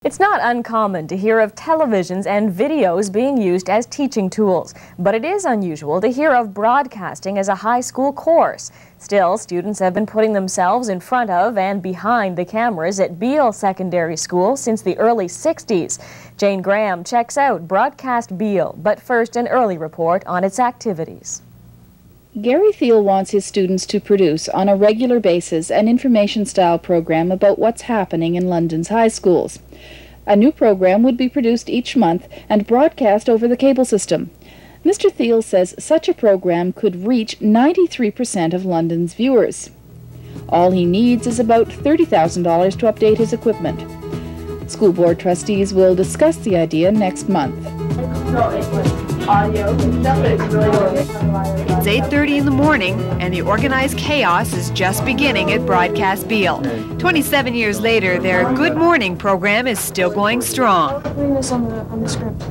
It's not uncommon to hear of televisions and videos being used as teaching tools, but it is unusual to hear of broadcasting as a high school course. Still, students have been putting themselves in front of and behind the cameras at Beal Secondary School since the early 60s. Jane Graham checks out Broadcast Beal, but first an early report on its activities. Gary Thiel wants his students to produce on a regular basis an information-style program about what's happening in London's high schools. A new program would be produced each month and broadcast over the cable system. Mr. Thiel says such a program could reach 93% of London's viewers. All he needs is about $30,000 to update his equipment. School board trustees will discuss the idea next month. It's 8:30 in the morning, and the organized chaos is just beginning at Broadcast Beal. 27 years later, their Good Morning program is still going strong. On the script.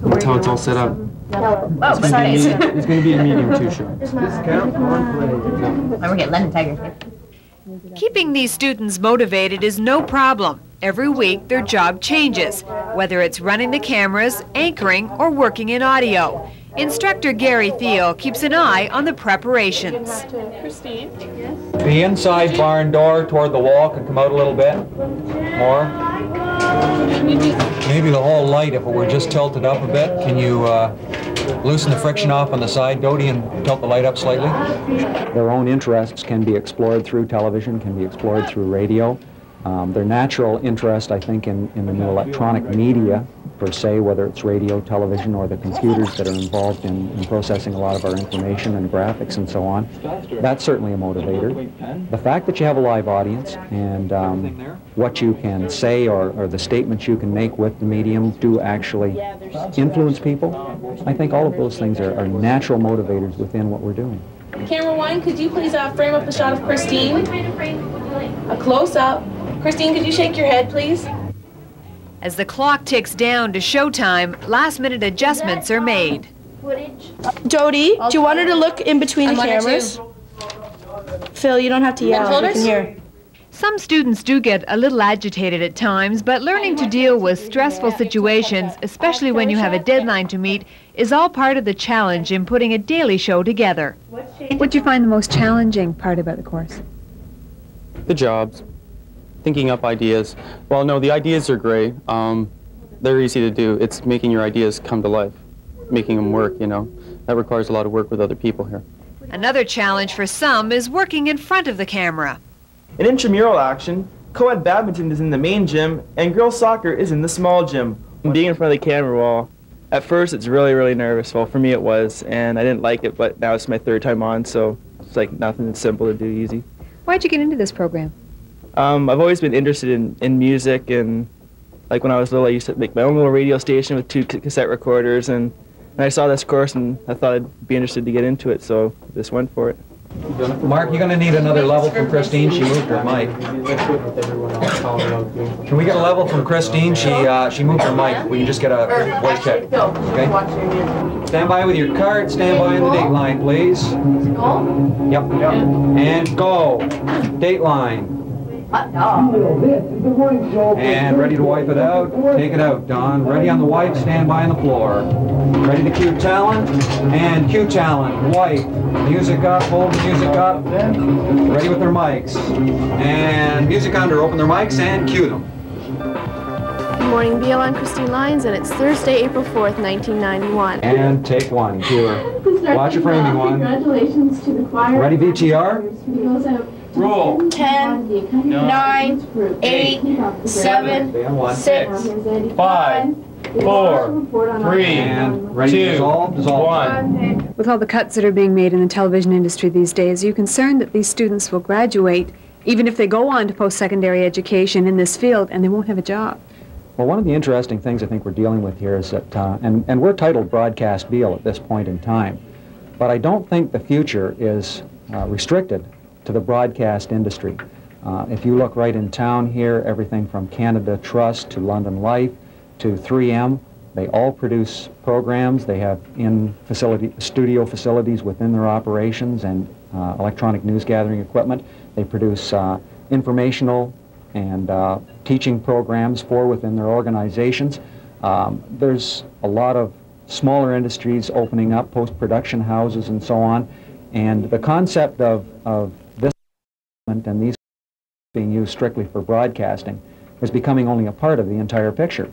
That's how it's all set up. Oh, sorry. It's going to be a medium two show. I work at London Tiger. Keeping these students motivated is no problem. Every week, their job changes, whether it's running the cameras, anchoring, or working in audio. Instructor Gary Thiel keeps an eye on the preparations. The inside barn door toward the wall can come out a little bit more. Maybe the whole light, if it were just tilted up a bit. Can you loosen the friction off on the side, Dodie, and tilt the light up slightly? Their own interests can be explored through television, can be explored through radio. Their natural interest, I think, in the new electronic media, per se, whether it's radio, television, or the computers that are involved in processing a lot of our information and graphics and so on, that's certainly a motivator. The fact that you have a live audience and what you can say or the statements you can make with the medium do actually influence people, I think all of those things are natural motivators within what we're doing. Camera one, could you please frame up a shot of Christine? A close-up. Christine, could you shake your head, please? As the clock ticks down to showtime, last-minute adjustments are made. Jody, do you want her to look in between the cameras? Phil, you don't have to yell. We can hear. Some students do get a little agitated at times, but learning to deal with stressful situations, especially when you have a deadline to meet, is all part of the challenge in putting a daily show together. What do you find the most challenging part about the course? The jobs. Thinking up ideas. Well, no, the ideas are great. They're easy to do. It's making your ideas come to life, making them work, you know. That requires a lot of work with other people here. Another challenge for some is working in front of the camera. In intramural action, co-ed badminton is in the main gym, and girls soccer is in the small gym. Being in front of the camera, well, at first it's really nervous. Well, for me it was, and I didn't like it, but now it's my third time on, so it's like nothing. It's simple to do, easy. Why'd you get into this program? I've always been interested in music, and like when I was little I used to make my own little radio station with 2 cassette recorders, and I saw this course and I thought I'd be interested to get into it, so I just went for it. Mark, you're going to need another level from Christine. She moved her mic. Can we get a level from Christine? She moved her mic. We can just get a voice check. Okay? Stand by with your card. Stand by in the date line, please. Yep. And go. Date line. And ready to wipe it out? Take it out, Don. Ready on the wipe, stand by on the floor. Ready to cue talent? And cue talent. Wipe. Music up, hold the music up. Ready with their mics. And music under, open their mics and cue them. Good morning, Beal. I'm Christine Lyons, and it's Thursday, April 4th, 1991. And take one. Cue her. Watch your framing one. Congratulations to the choir. Ready, VTR? Roll. 10, 9, 8, 7, 6, 5, 4, 3, and ready to dissolve. 1. With all the cuts that are being made in the television industry these days, are you concerned that these students will graduate, even if they go on to post-secondary education in this field, and they won't have a job? Well, one of the interesting things I think we're dealing with here is that, and we're titled Broadcast Beal at this point in time, but I don't think the future is restricted to the broadcast industry. If you look right in town here, everything from Canada Trust to London Life to 3M, they all produce programs. They have studio facilities within their operations and electronic news gathering equipment. They produce informational and teaching programs for within their organizations. There's a lot of smaller industries opening up, post-production houses and so on, and the concept of this and these being used strictly for broadcasting is becoming only a part of the entire picture.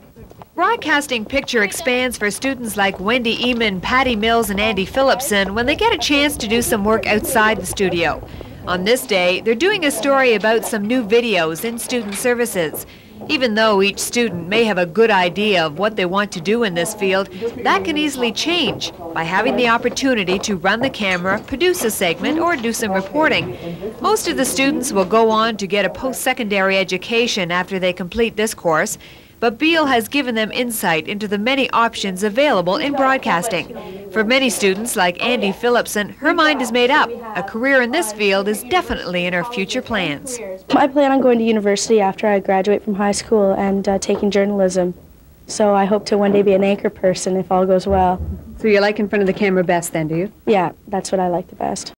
Broadcasting picture expands for students like Wendy Eamon, Patty Mills, and Andy Phillipson when they get a chance to do some work outside the studio. On this day, they're doing a story about some new videos in student services. Even though each student may have a good idea of what they want to do in this field, that can easily change by having the opportunity to run the camera, produce a segment, or do some reporting. Most of the students will go on to get a post-secondary education after they complete this course, but Beal has given them insight into the many options available in broadcasting. For many students like Andy Phillipson, her mind is made up. A career in this field is definitely in her future plans. I plan on going to university after I graduate from high school and taking journalism. So I hope to one day be an anchor person if all goes well. So you like in front of the camera best then, do you? Yeah, that's what I like the best.